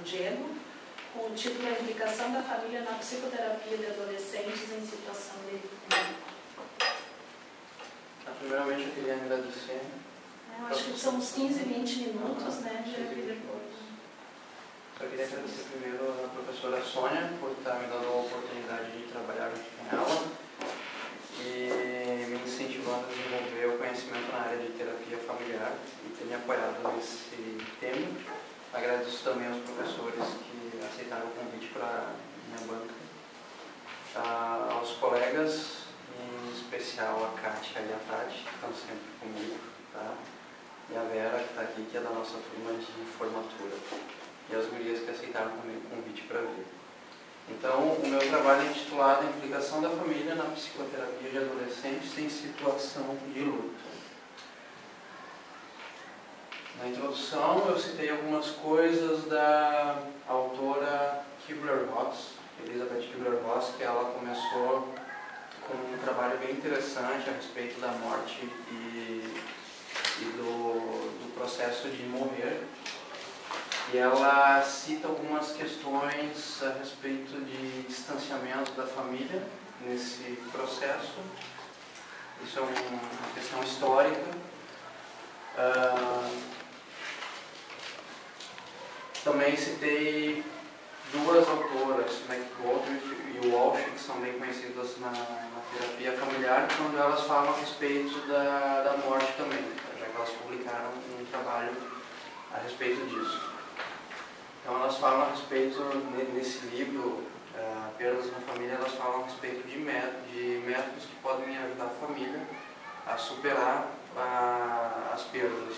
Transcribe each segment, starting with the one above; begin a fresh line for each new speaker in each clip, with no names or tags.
GEMO, com o título A Implicação da Família na Psicoterapia de Adolescentes em Situação de Risco.
Primeiramente, eu queria agradecer.
Eu acho que são uns 15, 20 minutos, né, de depois.
Eu queria agradecer primeiro a professora Sônia por estar me dando a oportunidade de trabalhar junto com ela e me incentivando a desenvolver o conhecimento na área de terapia familiar e ter me apoiado nesse tema. Agradeço também aos professores que aceitaram o convite para a minha banca, aos colegas, em especial a Kátia e a Tati, que estão sempre comigo, tá? E a Vera, que está aqui, que é da nossa turma de formatura. E as gurias que aceitaram também o convite para vir. Então, o meu trabalho é intitulado Implicação da Família na Psicoterapia de Adolescentes em Situação de Luto. Na introdução, eu citei algumas coisas da autora Kübler-Ross, Elizabeth Kübler-Ross, que ela começou com um trabalho bem interessante a respeito da morte e do processo de morrer. E ela cita algumas questões a respeito de distanciamento da família nesse processo. Isso é uma questão histórica. Também citei duas autoras, McGoldrick e Walsh, que são bem conhecidas na terapia familiar, quando elas falam a respeito da morte também, já que elas publicaram um trabalho a respeito disso. Então elas falam a respeito, nesse livro, Perdas na Família, elas falam a respeito de métodos que podem ajudar a família a superar as perdas.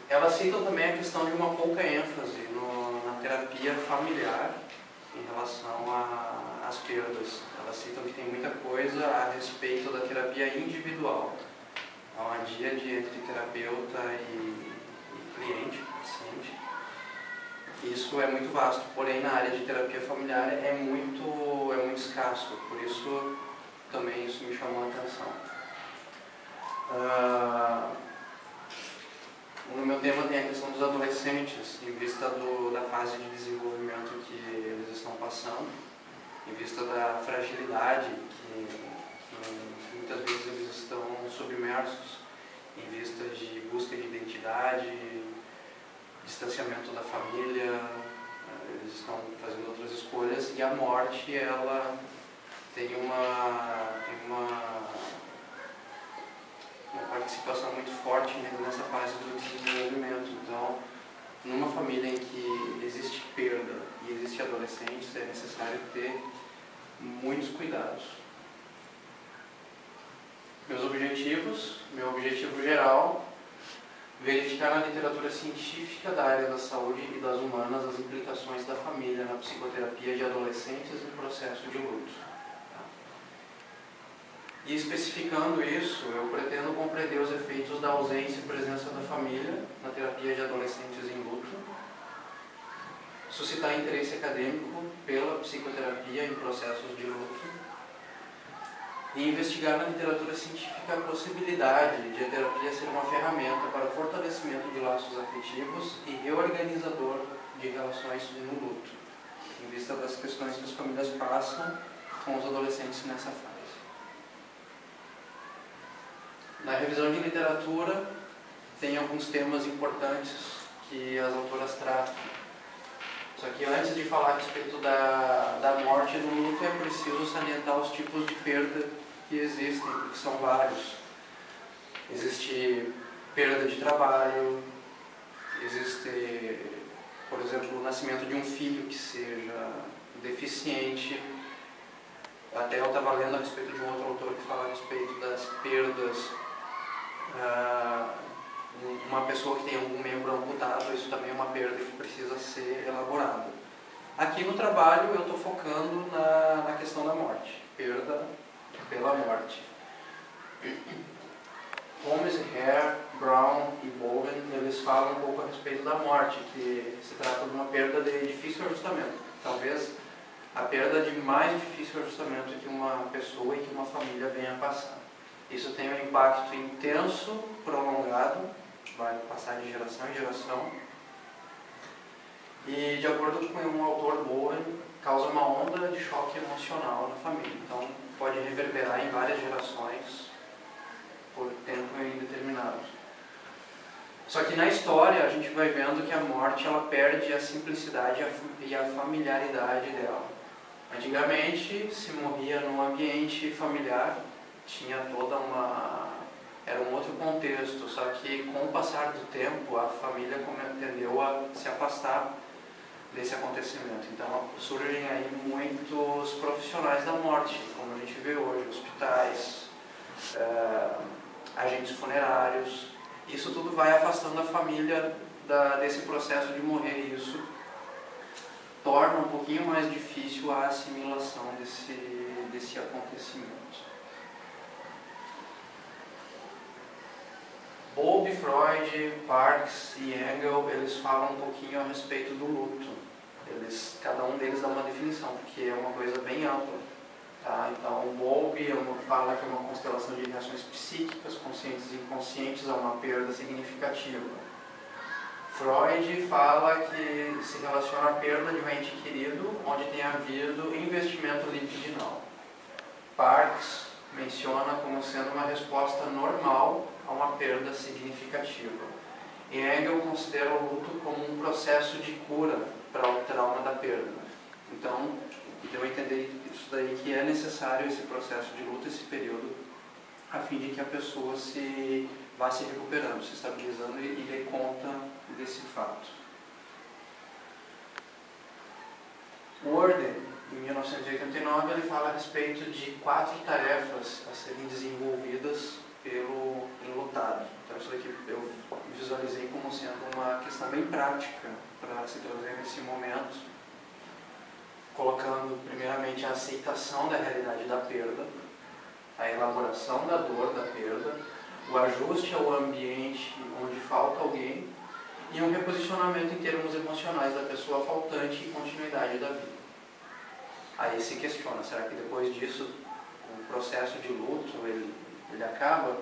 Elas citam também a questão de uma pouca ênfase na terapia familiar em relação às perdas. Elas citam que tem muita coisa a respeito da terapia individual. Há uma díade entre terapeuta e cliente, paciente. Isso é muito vasto, porém na área de terapia familiar é muito escasso, por isso também isso me chamou a atenção. No meu tema tem a questão dos adolescentes, em vista da fase de desenvolvimento que eles estão passando, em vista da fragilidade que muitas vezes eles estão submersos, em vista de busca de identidade, distanciamento da família, eles estão fazendo outras escolhas, e a morte, ela tem uma participação muito forte nessa fase do desenvolvimento. Então, numa família em que existe perda e existe adolescentes, é necessário ter muitos cuidados. Meu objetivo geral, verificar na literatura científica da área da saúde e das humanas as implicações da família na psicoterapia de adolescentes em processo de luto. E especificando isso, eu pretendo compreender os efeitos da ausência e presença da família na terapia de adolescentes em luto, suscitar interesse acadêmico pela psicoterapia em processos de luto, e investigar na literatura científica a possibilidade de a terapia ser uma ferramenta para o fortalecimento de laços afetivos e reorganizador de relações no luto, em vista das questões que as famílias passam com os adolescentes nessa fase. Na revisão de literatura, tem alguns temas importantes que as autoras tratam. Só que antes de falar a respeito da morte no luto, é preciso salientar os tipos de perda que existem, que são vários. Existe perda de trabalho, existe, por exemplo, o nascimento de um filho que seja deficiente. Até eu estava lendo a respeito de um outro autor que fala a respeito das perdas. Uma pessoa que tem algum membro amputado, isso também é uma perda que precisa ser elaborada. Aqui no trabalho eu estou focando na questão da morte, perda pela morte. Holmes, Hare, Brown e Bowen, eles falam um pouco a respeito da morte, que se trata de uma perda de difícil ajustamento. Talvez a perda de mais difícil ajustamento que uma pessoa e que uma família venha a passar. Isso tem um impacto intenso, prolongado, vai passar de geração em geração, E, de acordo com um autor, Bowen, causa uma onda de choque emocional na família. Então, pode reverberar em várias gerações por tempo indeterminado. Só que na história a gente vai vendo que a morte ela perde a simplicidade e a familiaridade dela. Antigamente se morria num ambiente familiar, tinha toda era um outro contexto, só que com o passar do tempo a família tendeu a se afastar desse acontecimento. Então surgem aí muitos profissionais da morte, como a gente vê hoje, hospitais, agentes funerários. Isso tudo vai afastando a família desse processo de morrer, e isso torna um pouquinho mais difícil a assimilação desse acontecimento. Bowlby, Freud, Parks e Engel, eles falam um pouquinho a respeito do luto. Cada um deles dá uma definição, porque é uma coisa bem ampla. Tá? Então, o Bowlby fala que é uma constelação de reações psíquicas, conscientes e inconscientes a uma perda significativa. Freud fala que se relaciona à perda de um ente querido, onde tem havido investimento lipidinal. Parks menciona como sendo uma resposta normal a uma perda significativa. E Engel considera o luto como um processo de cura para o trauma da perda. Então, deu a entender isso daí, que é necessário esse processo de luto, esse período, a fim de que a pessoa vá se recuperando, se estabilizando e dê conta desse fato. Worden, em 1989, ele fala a respeito de 4 tarefas a serem desenvolvidas pelo enlutado. Então isso daqui eu visualizei como sendo uma questão bem prática para se trazer nesse momento, colocando primeiramente a aceitação da realidade da perda, a elaboração da dor da perda, o ajuste ao ambiente onde falta alguém e um reposicionamento em termos emocionais da pessoa faltante e continuidade da vida. Aí se questiona, será que depois disso o processo de luto ele acaba?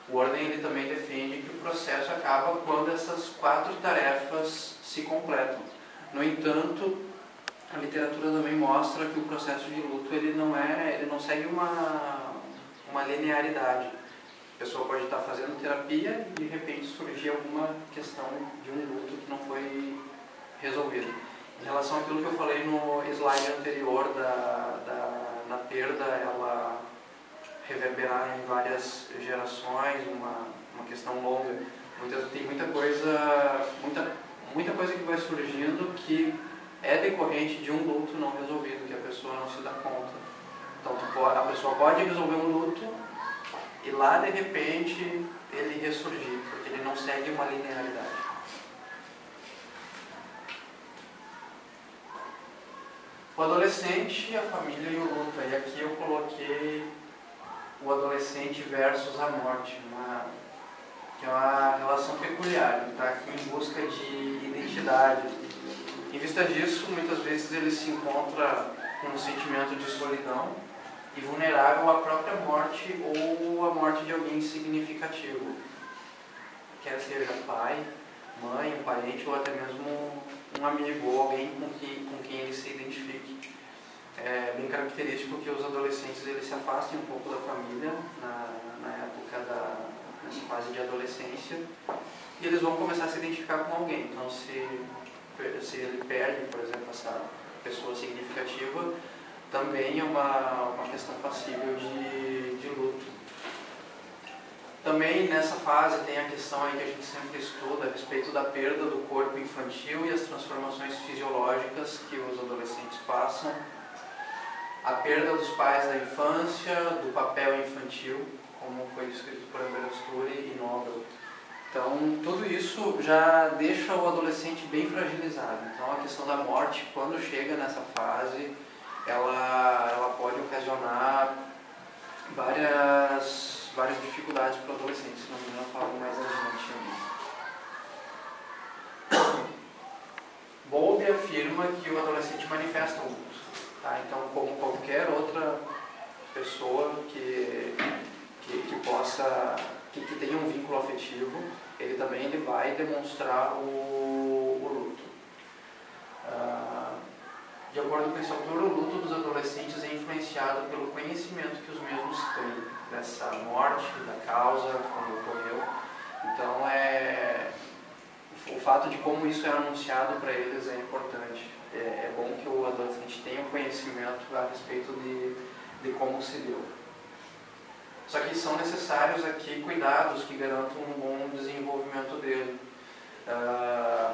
O Worden ele também defende que o processo acaba quando essas 4 tarefas se completam. No entanto, a literatura também mostra que o processo de luto ele não segue uma linearidade. A pessoa pode estar fazendo terapia e de repente surgir alguma questão de um luto que não foi resolvido. Em relação àquilo que eu falei no slide anterior na perda, ela reverberar em várias gerações, uma questão longa. Tem muita coisa que vai surgindo que é decorrente de um luto não resolvido, que a pessoa não se dá conta. Então a pessoa pode resolver um luto e lá de repente ele ressurgir, porque ele não segue uma linearidade. O adolescente, a família e o luto. E aqui eu coloquei o adolescente versus a morte, que é uma relação peculiar. Ele está aqui em busca de identidade. Em vista disso, muitas vezes ele se encontra com um sentimento de solidão e vulnerável à própria morte ou à morte de alguém significativo. Quer seja pai, mãe, um parente ou até mesmo um amigo ou alguém com quem ele se identifique. É bem característico que os adolescentes eles se afastem um pouco da família na época nessa fase de adolescência, e eles vão começar a se identificar com alguém. Então se ele perde, por exemplo, essa pessoa significativa, também é uma questão passível de luto. Também nessa fase tem a questão aí que a gente sempre estuda a respeito da perda do corpo infantil e as transformações fisiológicas que os adolescentes passam, a perda dos pais da infância, do papel infantil, como foi escrito por Albert Stury e Nobel. Então, tudo isso já deixa o adolescente bem fragilizado. Então, a questão da morte, quando chega nessa fase, ela pode ocasionar várias dificuldades para o adolescente. Se não me engano, eu falo mais adiante. Bowlby afirma que o adolescente manifesta o luto. Tá? Então, como qualquer outra pessoa que tenha um vínculo afetivo, ele vai demonstrar o luto. De acordo com esse autor, o luto dos adolescentes é influenciado pelo conhecimento que os mesmos têm dessa morte, da causa, como ocorreu. Então, o fato de como isso é anunciado para eles é importante. É bom que o adolescente tenha conhecimento a respeito de como se deu. Só que são necessários aqui cuidados que garantam um bom desenvolvimento dele.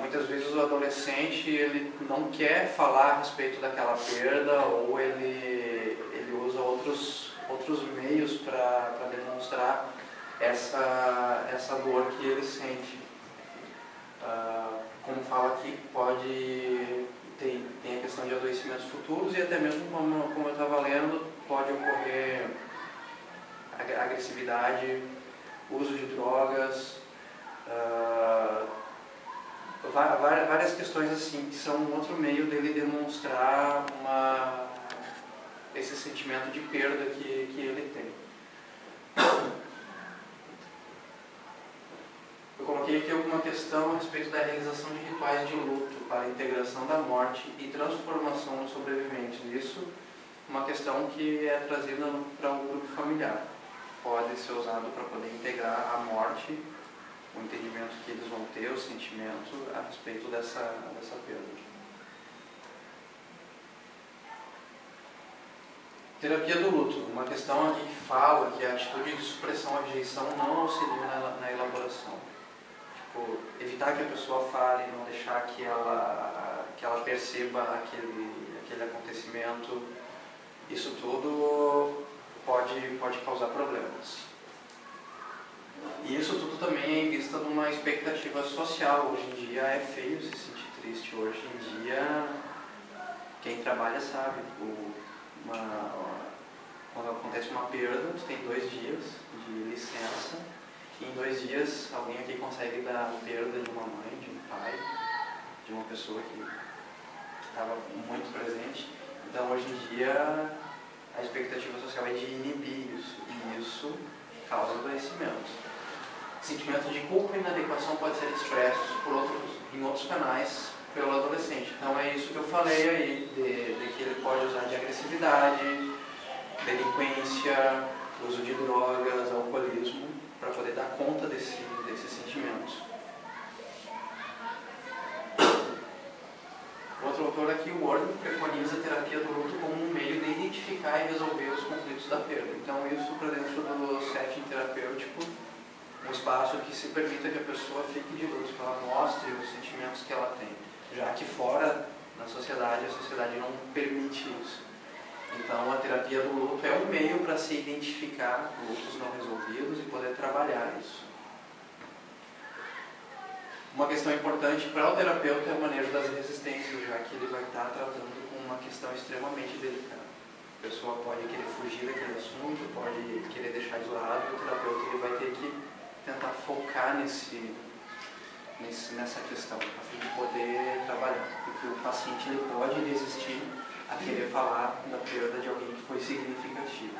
Muitas vezes o adolescente ele não quer falar a respeito daquela perda, ou ele usa outros meios para demonstrar essa dor que ele sente. Como fala aqui, tem a questão de adoecimentos futuros, e até mesmo, como eu estava lendo, pode ocorrer agressividade, uso de drogas, várias questões assim, que são um outro meio dele demonstrar esse sentimento de perda que ele tem. Eu coloquei aqui alguma questão a respeito da realização de rituais de luto para a integração da morte e transformação dos sobreviventes. Isso é uma questão que é trazida para o grupo familiar. Pode ser usado para poder integrar a morte, o entendimento que eles vão ter, o sentimento a respeito dessa perda. Terapia do luto. Uma questão aqui que fala que a atitude de supressão à rejeição não auxilia na elaboração. Tipo, evitar que a pessoa fale, não deixar que ela perceba aquele acontecimento. Isso tudo pode causar problemas. E isso tudo também é em vista de uma expectativa social. Hoje em dia é feio se sentir triste. Hoje em dia, quem trabalha sabe. Quando acontece uma perda, tu tem 2 dias de licença. E em 2 dias, alguém aqui consegue dar a perda de uma mãe, de um pai, de uma pessoa que estava muito presente. Então, hoje em dia, a expectativa social é de inibir isso. E isso causa adoecimento. Sentimento de culpa e inadequação pode ser expressos em outros canais pelo adolescente. Então é isso que eu falei aí, de que ele pode usar de agressividade, delinquência, uso de drogas, alcoolismo, para poder dar conta desses sentimentos. Outro autor aqui, o Ward, preconiza a terapia do luto como um meio de identificar e resolver os conflitos da perda. Então isso para dentro do setting terapêutico, um espaço que se permita que a pessoa fique de luto, que ela mostre os sentimentos que ela tem. Já que fora, na sociedade, a sociedade não permite isso. Então a terapia do luto é um meio para se identificar lutos não resolvidos e poder trabalhar isso. Uma questão importante para o terapeuta é o manejo das resistências, já que ele vai estar tratando com uma questão extremamente delicada. A pessoa pode querer fugir daquele assunto, pode querer deixar de lado, e o terapeuta ele vai ter que tentar focar nessa questão, a fim de poder trabalhar. Porque o paciente ele pode resistir a querer falar da perda de alguém que foi significativo.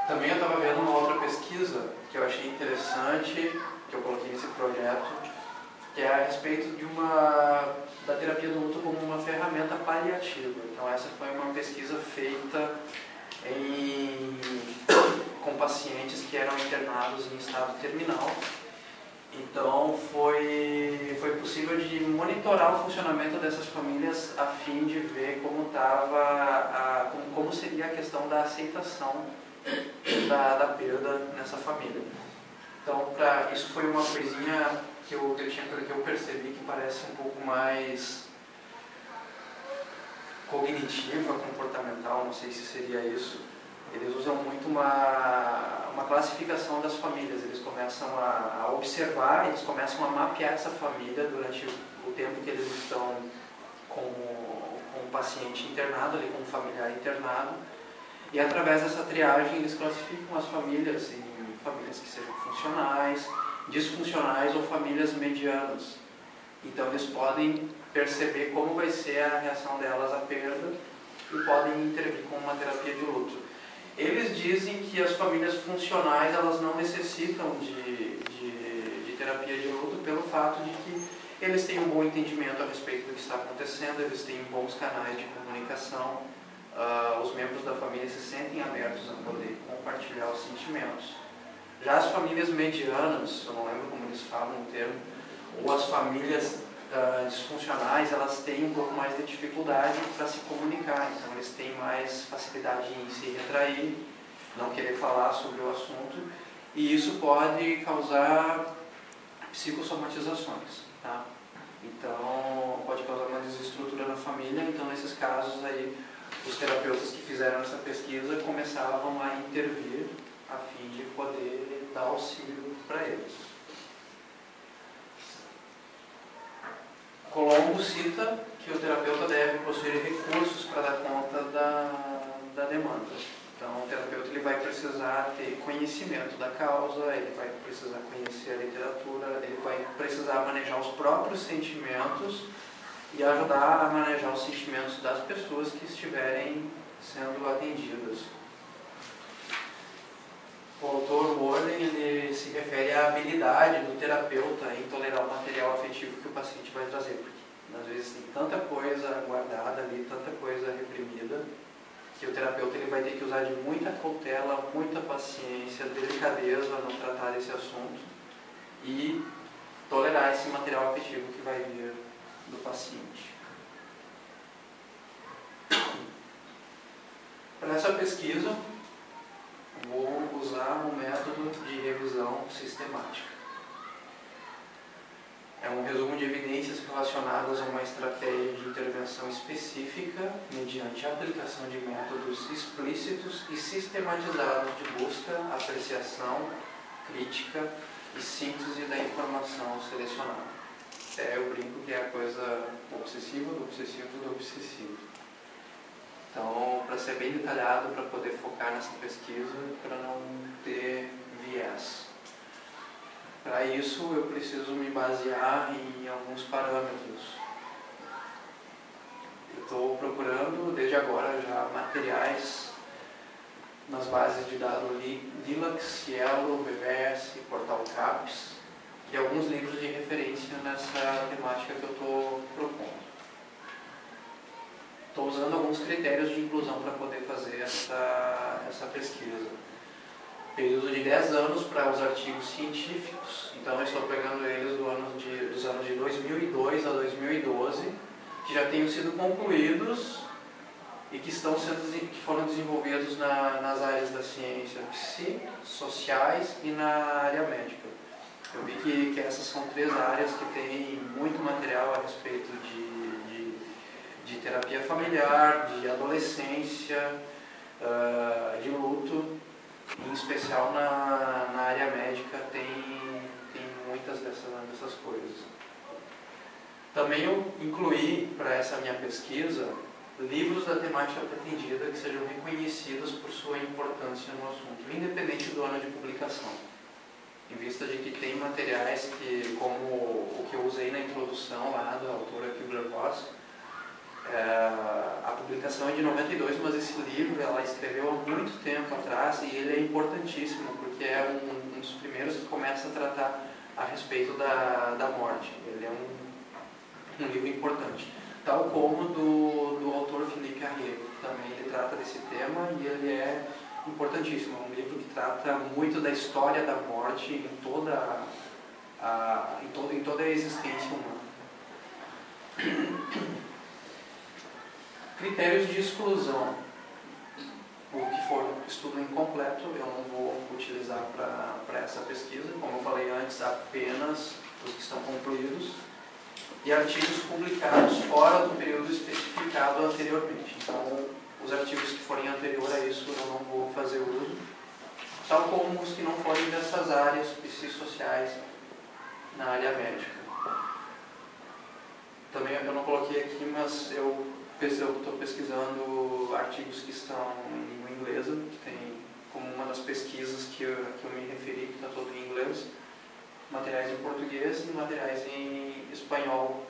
Também eu estava vendo uma outra pesquisa que eu achei interessante, que eu coloquei nesse projeto, que é a respeito da terapia do luto como uma ferramenta paliativa. Então essa foi uma pesquisa feita com pacientes que eram internados em estado terminal. Então foi possível de monitorar o funcionamento dessas famílias a fim de ver como seria a questão da aceitação da perda nessa família. Então isso foi uma coisinha que eu percebi que parece um pouco mais cognitiva, comportamental, não sei se seria isso. Eles usam muito uma classificação das famílias. Eles começam a observar, eles começam a mapear essa família durante o tempo que eles estão com o paciente internado, ali, com o familiar internado. E através dessa triagem eles classificam as famílias em famílias que sejam funcionais, disfuncionais ou famílias medianas. Então eles podem perceber como vai ser a reação delas à perda e podem intervir com uma terapia de luto. Eles dizem que as famílias funcionais elas não necessitam de terapia de luto pelo fato de que eles têm um bom entendimento a respeito do que está acontecendo, eles têm bons canais de comunicação, os membros da família se sentem abertos a poder compartilhar os sentimentos. Já as famílias medianas, eu não lembro como eles falam o termo, ou as famílias disfuncionais, elas têm um pouco mais de dificuldade para se comunicar, então eles têm mais facilidade em se retrair, não querer falar sobre o assunto, e isso pode causar psicossomatizações, tá? Então, pode causar uma desestrutura na família. Então, nesses casos aí, os terapeutas que fizeram essa pesquisa começavam a intervir a fim de poder dar auxílio para eles. Colombo cita que o terapeuta deve possuir recursos para dar conta da demanda. Então, o terapeuta ele vai precisar ter conhecimento da causa, ele vai precisar conhecer a literatura, ele vai precisar manejar os próprios sentimentos e ajudar a manejar os sentimentos das pessoas que estiverem sendo atendidas. O autor Warren ele se refere à habilidade do terapeuta em tolerar o material afetivo que o paciente vai trazer, porque às vezes tem tanta coisa guardada ali, tanta coisa reprimida, que o terapeuta ele vai ter que usar de muita cautela, muita paciência, delicadeza no tratar desse assunto e tolerar esse material afetivo que vai vir do paciente. Para essa pesquisa, vou usar um método de revisão sistemática. É um resumo de evidências relacionadas a uma estratégia de intervenção específica mediante a aplicação de métodos explícitos e sistematizados de busca, apreciação, crítica e síntese da informação selecionada. Eu brinco que é a coisa obsessiva do obsessivo do obsessivo. Então, para ser bem detalhado, para poder focar nessa pesquisa, para não ter viés. Para isso, eu preciso me basear em alguns parâmetros. Eu estou procurando, desde agora, já materiais nas bases de dados Lilac, Cielo, BVS, Portal CAPES e alguns livros de referência nessa temática que eu estou propondo. Estou usando alguns critérios de inclusão para poder fazer essa pesquisa. Período de 10 anos para os artigos científicos, então eu estou pegando eles dos anos de 2002 a 2012, que já tenham sido concluídos e que foram desenvolvidos nas áreas da ciência sociais e na área médica. Eu vi que essas são 3 áreas que têm muito material a respeito de terapia familiar, de adolescência, de luto. Em especial na área médica tem muitas dessas coisas. Também eu incluí para essa minha pesquisa livros da temática pretendida que sejam reconhecidos por sua importância no assunto, independente do ano de publicação. Em vista de que tem materiais que, como o que eu usei na introdução lá da autora Kübler-Ross, a publicação é de 92, mas esse livro ela escreveu há muito tempo atrás e ele é importantíssimo porque é um dos primeiros que começa a tratar a respeito da morte. Ele é um livro importante, tal como do autor Philippe Arriaga, também ele trata desse tema e ele é importantíssimo. É um livro que trata muito da história da morte em toda a existência humana. Critérios de exclusão. O que for estudo incompleto eu não vou utilizar para essa pesquisa. Como eu falei antes, apenas os que estão concluídos. E artigos publicados fora do período especificado anteriormente. Então, os artigos que forem anterior a isso eu não vou fazer uso. Tal como os que não forem dessas áreas psicossociais na área médica. Também eu não coloquei aqui, mas eu estou pesquisando artigos que estão em língua inglesa, que tem como uma das pesquisas que eu me referi, que está todo em inglês, materiais em português e materiais em espanhol.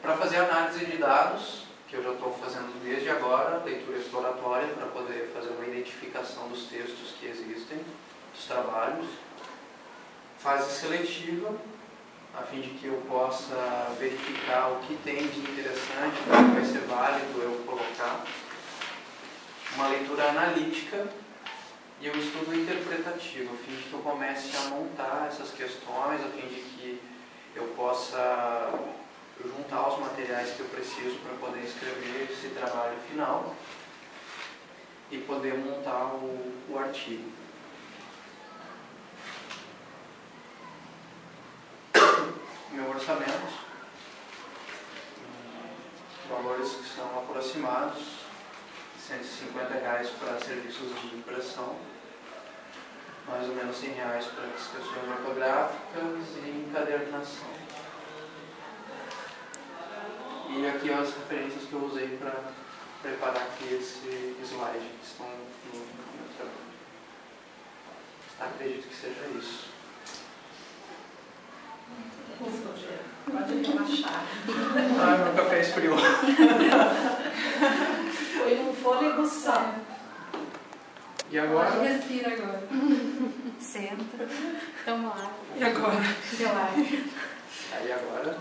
Para fazer análise de dados, que eu já estou fazendo desde agora, leitura exploratória, para poder fazer uma identificação dos textos que existem, dos trabalhos. fase seletiva, a fim de que eu possa verificar o que tem de interessante, o que vai ser válido eu colocar. Uma leitura analítica e o estudo interpretativo, a fim de que eu comece a montar essas questões, a fim de que eu possa juntar os materiais que eu preciso para poder escrever esse trabalho final e poder montar o artigo. Meu orçamento, valores que são aproximados, R$150 para serviços de impressão, mais ou menos R$100 para as questões ortográficas e encadernação. E aqui as referências que eu usei para preparar aqui esse slide que estão no meu trabalho. Acredito que seja isso.
Pode relaxar.
Meu café esfriou.
Foi um fôlego só.
E agora?
Respira agora. Senta. Toma água.
E agora?
Relaxa.
Aí agora?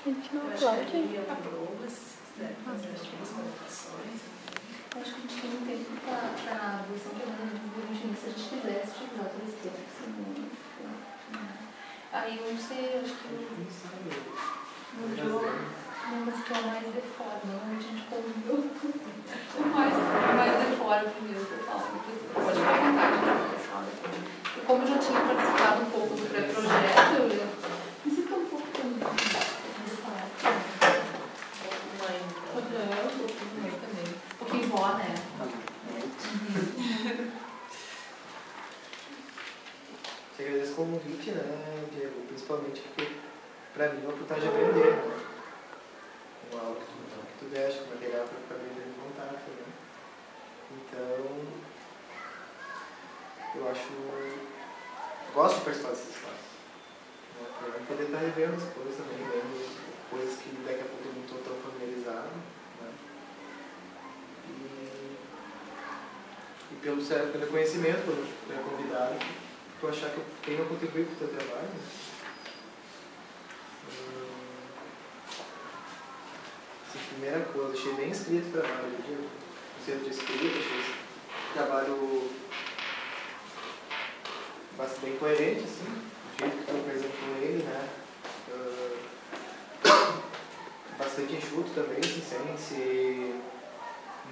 A gente não
Eu acho que a Lívia lembrou, se quiser fazer as duas colocações.
Acho que a gente tem um tempo para você se a gente quisesse tirar todo esse tempo. Aí vamos ter, acho que no jogo, mas que é o mais de fora, normalmente a gente convidou o mais de fora primeiro, você fala, depois pode perguntar, gente, como eu já tinha participado um pouco do pré-projeto, eu me sinto um pouco também. Um pouquinho vó, né?
Te agradeço o convite, né, Diego? Principalmente porque, para mim, é uma oportunidade de aprender, né? Com algo que tu deste, com material para aprender de contato, né? Então, eu acho... gosto de participar desses espaços. Né? Para poder estar revendo as coisas também, vendo coisas que daqui a pouco eu não estou tão familiarizado, né? E pelo conhecimento, pelo convidado, tu achar que eu tenho a contribuir para o teu trabalho. Primeira coisa, achei bem escrito o trabalho, o centro de escrita, achei esse trabalho bastante coerente, assim, do jeito que tu apresentou ele, né? Bastante enxuto também, assim, sem se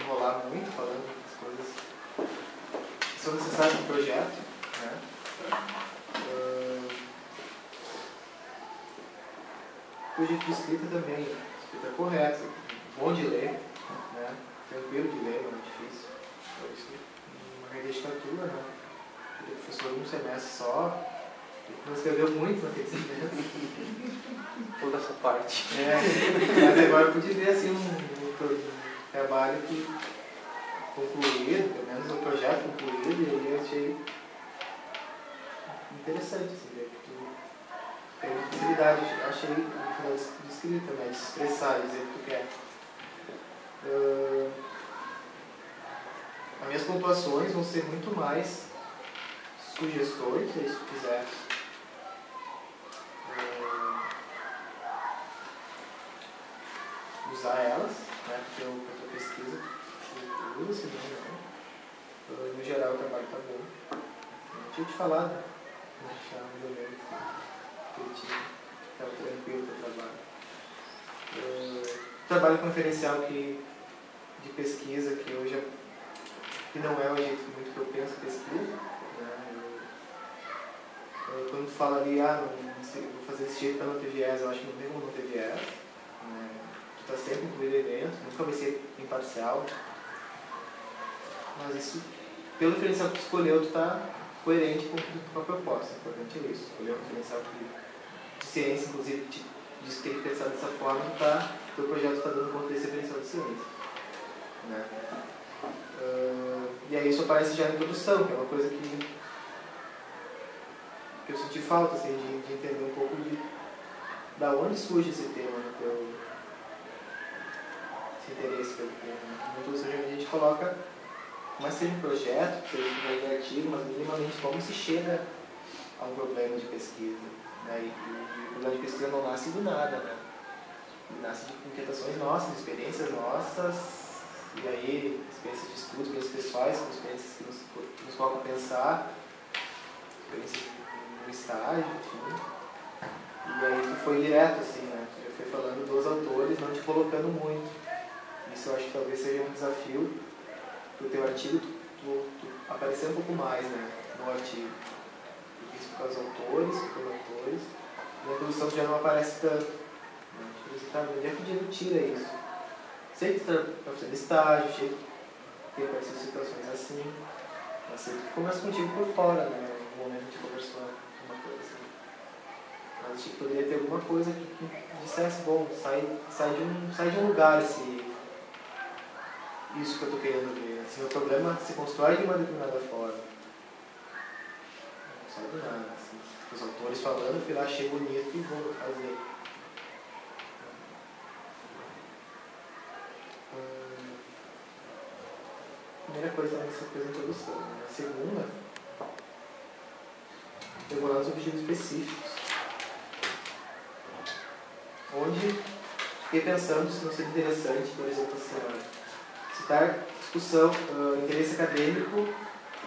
enrolar muito, falando as coisas que são necessárias no projeto, né? O jeito de escrita também, escrita correta, bom de ler, né? Tranquilo de ler, não é difícil. Uma reivindicatura, né? O professor um semestre só, não escreveu muito naquele semestre.
Toda essa parte.
Mas agora eu pude ver assim, um trabalho que concluído, pelo menos um projeto concluído, e aí eu achei interessante, assim, ver que tu tem uma facilidade, achei, no final de escrita, né, de se expressar, dizer o que tu quer. As minhas pontuações vão ser muito mais sugestões, se tu quiser usar elas, né, para a tua pesquisa, usa, senão não. No geral o trabalho está bom. Eu tinha te falado, né? Já no momento que eu estava tranquilo para o trabalho. Trabalho conferencial de pesquisa que não é o jeito muito que eu penso pesquisa, né? Quando tu fala ali, não sei, vou fazer desse jeito para não ter viés, eu acho que não tem como não ter viés, né? Tu está sempre incluído evento, nunca vai ser imparcial, mas isso, pelo diferencial que tu escolheu, tu está coerente com a proposta. O importante é isso, escolher um diferencial de ciência, inclusive de ter pensado dessa forma, o teu projeto está dando conta desse diferencial de ciência, né? E aí isso aparece já na introdução, que é uma coisa que eu senti falta, assim, de entender um pouco da onde surge esse tema, esse interesse pelo tema. Na introdução a gente coloca mais seja um projeto, seja um artigo, mas minimamente como se chega a um problema de pesquisa. Né? E o problema de pesquisa não nasce do nada, né? Ele nasce de inquietações nossas, de experiências nossas, e aí experiências de estudo, experiências pessoais, experiências que nos colocam a pensar, experiências no estágio, enfim. E aí tu foi direto, assim, né? Tu já foi falando dos autores, não te colocando muito. Isso eu acho que talvez seja um desafio pro teu artigo, tu aparecer um pouco mais, né, no artigo. Porque isso por causa dos autores, e a introdução já não aparece tanto. Né? Tipo, onde é que o Diego tira isso? Sei que tu está fazendo estágio, sei que tem aparecido situações assim, mas sei que conversa contigo por fora, né? No momento que a gente conversou, uma coisa assim. Mas acho que poderia ter alguma coisa que dissesse, bom, sai de um lugar isso que eu estou querendo ver. Assim, o problema se constrói de uma determinada forma. Não sai do nada. Assim. Os autores falando, eu fui lá, achei bonito e vou fazer. Primeira coisa nessa coisa introdução. A segunda, regular os objetivos específicos. Onde fiquei pensando se não seria interessante, por exemplo, assim, citar discussão, interesse acadêmico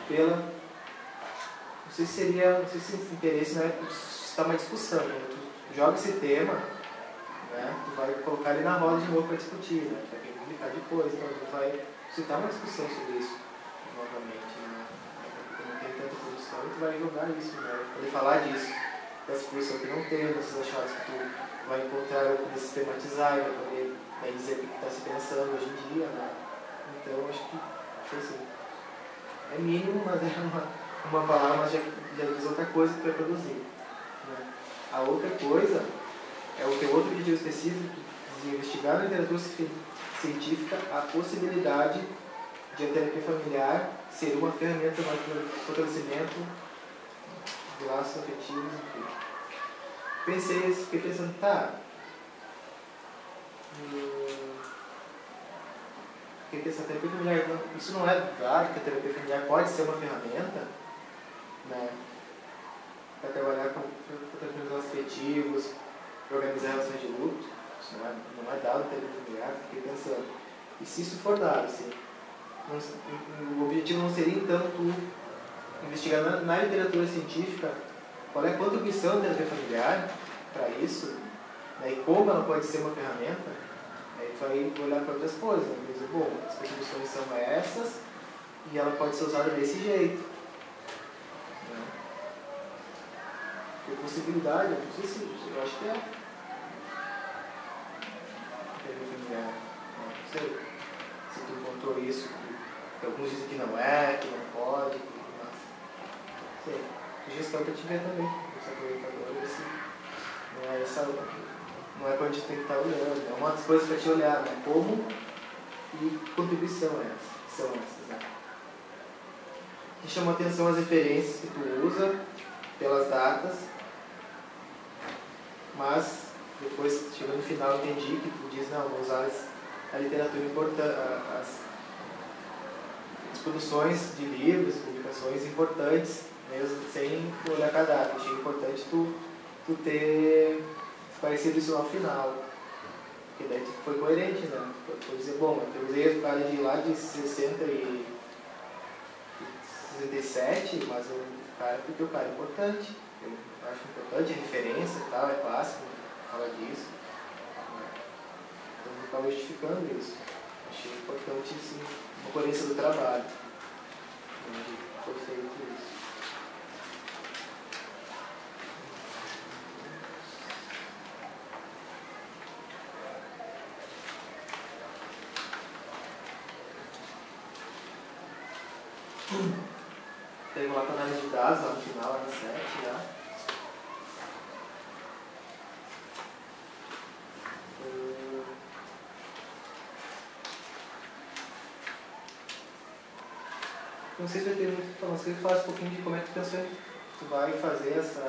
pela. Não sei se esse interesse não é citar uma discussão. Quando tu joga esse tema, né, tu vai colocar ele na roda de novo para discutir, né? Tu vai ter que publicar depois, então tu vai citar uma discussão sobre isso novamente, né? Porque não tem tanta produção, tu vai jogar isso, né? Poder falar disso, dessa produção que não tem, desses achados que tu vai encontrar, poder sistematizar e vai poder dizer o que está se pensando hoje em dia, né? Então, acho que assim, é mínimo, mas é uma palavra, mas já diz outra coisa que tu vai produzir. Né? A outra coisa é o teu outro objetivo específico de investigar na literatura científica a possibilidade de a terapia familiar ser uma ferramenta de fortalecimento de laços afetivos, enfim. Fiquei pensando, tá. Porque essa terapia familiar, isso não é claro que a terapia familiar pode ser uma ferramenta, né, para trabalhar com trabalhos afetivos, para organizar relações de luto. Isso não é dado a terapia familiar. Fiquei pensando, e se isso for dado, assim, o objetivo não seria então tu investigar na literatura científica qual é a contribuição da terapia familiar para isso, né, e como ela pode ser uma ferramenta. Aí tu vai olhar para outras coisas, né? Dizer, bom, as contribuições são essas e ela pode ser usada desse jeito. Né? Tem possibilidade, não sei se eu acho que é. Familiar. Não sei se tu encontrou isso, que alguns dizem que não é, que não pode, mas não sei. Sugestão para te ver também, essa aproveitadora, ver se não é essa. Não é para onde tem que estar olhando, é uma das coisas para te olhar, né? Como e contribuição são essas, né? Que chamou atenção as referências que tu usa pelas datas, mas depois, chegando no final, entendi que tu diz, não, vou usar a literatura importante, as produções de livros, publicações importantes, mesmo sem olhar cada data. Achei importante tu ter parecido isso ao final, porque daí foi coerente, né? Por dizer, bom, eu usei o cara de lá de 60 e 67, mas o cara, porque o cara é importante, eu acho importante, é referência e tal, é clássico, fala disso, né? Então eu estava justificando isso, achei importante, sim, a coerência do trabalho, onde foi feito isso. Tem lá para análise de dados, lá no final, lá no 7 já. Não sei se vai ter muito, mas que ele fala um pouquinho de como é que tu vai fazer essa